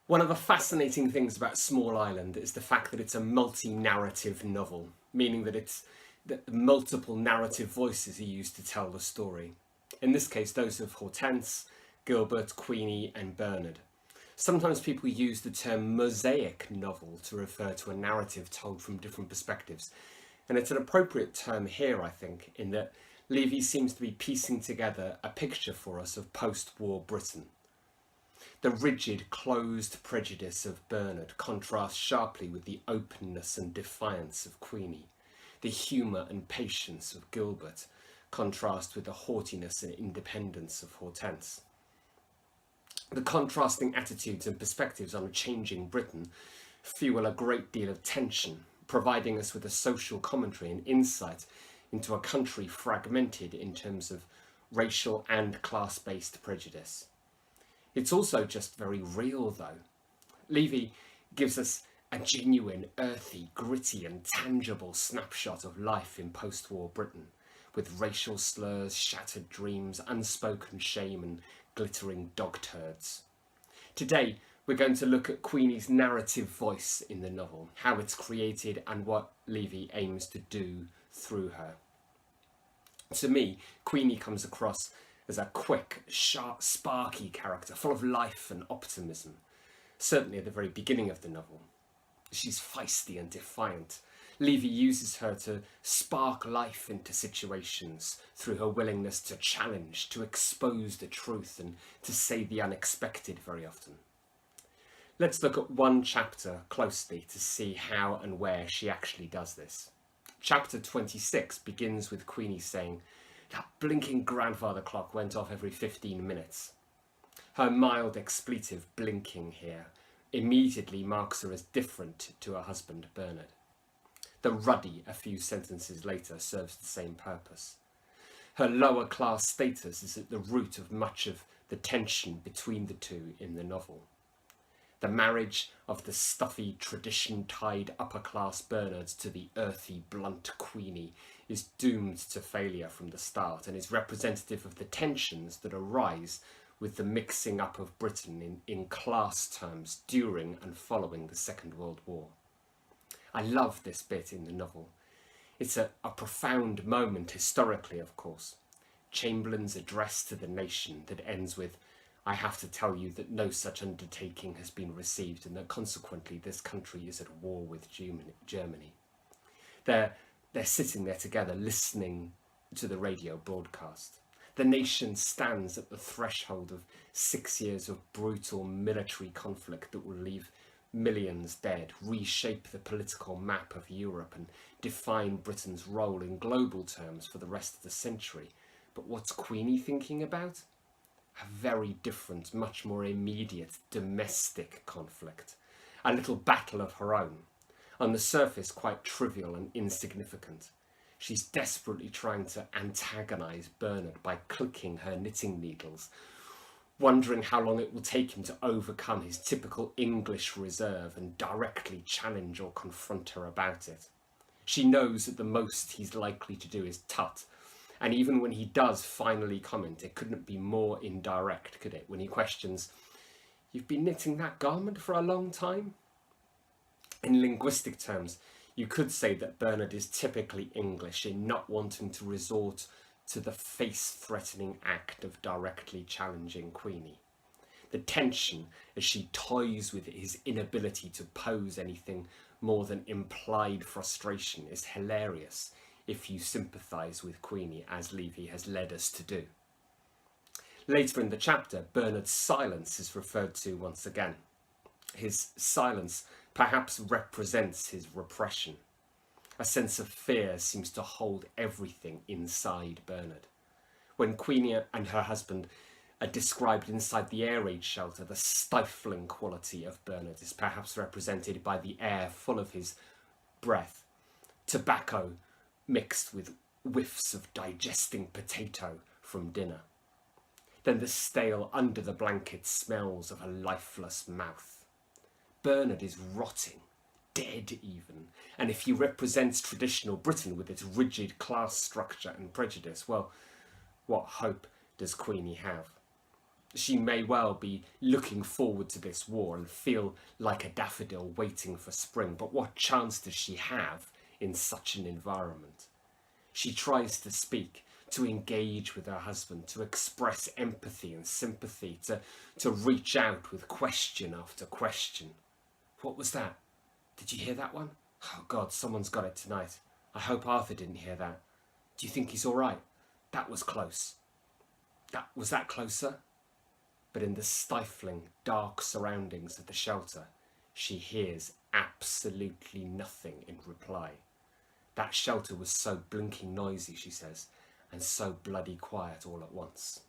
One of the fascinating things about Small Island is the fact that it's a multi-narrative novel, meaning that multiple narrative voices are used to tell the story. In this case, those of Hortense, Gilbert, Queenie and Bernard. Sometimes people use the term mosaic novel to refer to a narrative told from different perspectives, and it's an appropriate term here, I think, in that Levy seems to be piecing together a picture for us of post-war Britain. The rigid, closed prejudice of Bernard contrasts sharply with the openness and defiance of Queenie. The humour and patience of Gilbert contrast with the haughtiness and independence of Hortense. The contrasting attitudes and perspectives on a changing Britain fuel a great deal of tension, providing us with a social commentary and insight into a country fragmented in terms of racial and class-based prejudice. It's also just very real, though. Levy gives us a genuine, earthy, gritty and tangible snapshot of life in post-war Britain, with racial slurs, shattered dreams, unspoken shame and glittering dog turds. Today, we're going to look at Queenie's narrative voice in the novel, how it's created and what Levy aims to do through her. To me, Queenie comes across as a quick, sharp, sparky character, full of life and optimism. Certainly at the very beginning of the novel. She's feisty and defiant. Levy uses her to spark life into situations through her willingness to challenge, to expose the truth and to say the unexpected very often. Let's look at one chapter closely to see how and where she actually does this. Chapter 26 begins with Queenie saying, "That blinking grandfather clock went off every 15 minutes. Her mild expletive blinking here immediately marks her as different to her husband Bernard. The ruddy a few sentences later serves the same purpose. Her lower class status is at the root of much of the tension between the two in the novel. The marriage of the stuffy, tradition-tied upper-class Bernard to the earthy, blunt Queenie is doomed to failure from the start and is representative of the tensions that arise with the mixing up of Britain in class terms during and following the Second World War. I love this bit in the novel. It's a profound moment historically, of course. Chamberlain's address to the nation that ends with, "I have to tell you that no such undertaking has been received and that consequently this country is at war with Germany." They're sitting there together listening to the radio broadcast. The nation stands at the threshold of 6 years of brutal military conflict that will leave millions dead, reshape the political map of Europe and define Britain's role in global terms for the rest of the century. But what's Queenie thinking about? A very different, much more immediate domestic conflict. A little battle of her own. On the surface, quite trivial and insignificant. She's desperately trying to antagonise Bernard by clicking her knitting needles, wondering how long it will take him to overcome his typical English reserve and directly challenge or confront her about it. She knows that the most he's likely to do is tut. And even when he does finally comment, it couldn't be more indirect, could it? When he questions, "You've been knitting that garment for a long time?" In linguistic terms, you could say that Bernard is typically English in not wanting to resort to the face-threatening act of directly challenging Queenie. The tension as she toys with his inability to pose anything more than implied frustration is hilarious if you sympathise with Queenie, as Levy has led us to do. Later in the chapter, Bernard's silence is referred to once again. His silence perhaps represents his repression. A sense of fear seems to hold everything inside Bernard. When Queenie and her husband are described inside the air raid shelter, the stifling quality of Bernard is perhaps represented by the air full of his breath, tobacco mixed with whiffs of digesting potato from dinner. Then the stale under the blanket smells of a lifeless mouth. Bernard is rotting, dead even, and if he represents traditional Britain with its rigid class structure and prejudice, well, what hope does Queenie have? She may well be looking forward to this war and feel like a daffodil waiting for spring, but what chance does she have in such an environment? She tries to speak, to engage with her husband, to express empathy and sympathy, to reach out with question after question. What was that? Did you hear that one? Oh God, someone's got it tonight. I hope Arthur didn't hear that. Do you think he's all right? That was close. Was that closer? But in the stifling, dark surroundings of the shelter, she hears absolutely nothing in reply. That shelter was so blinking noisy, she says, and so bloody quiet all at once.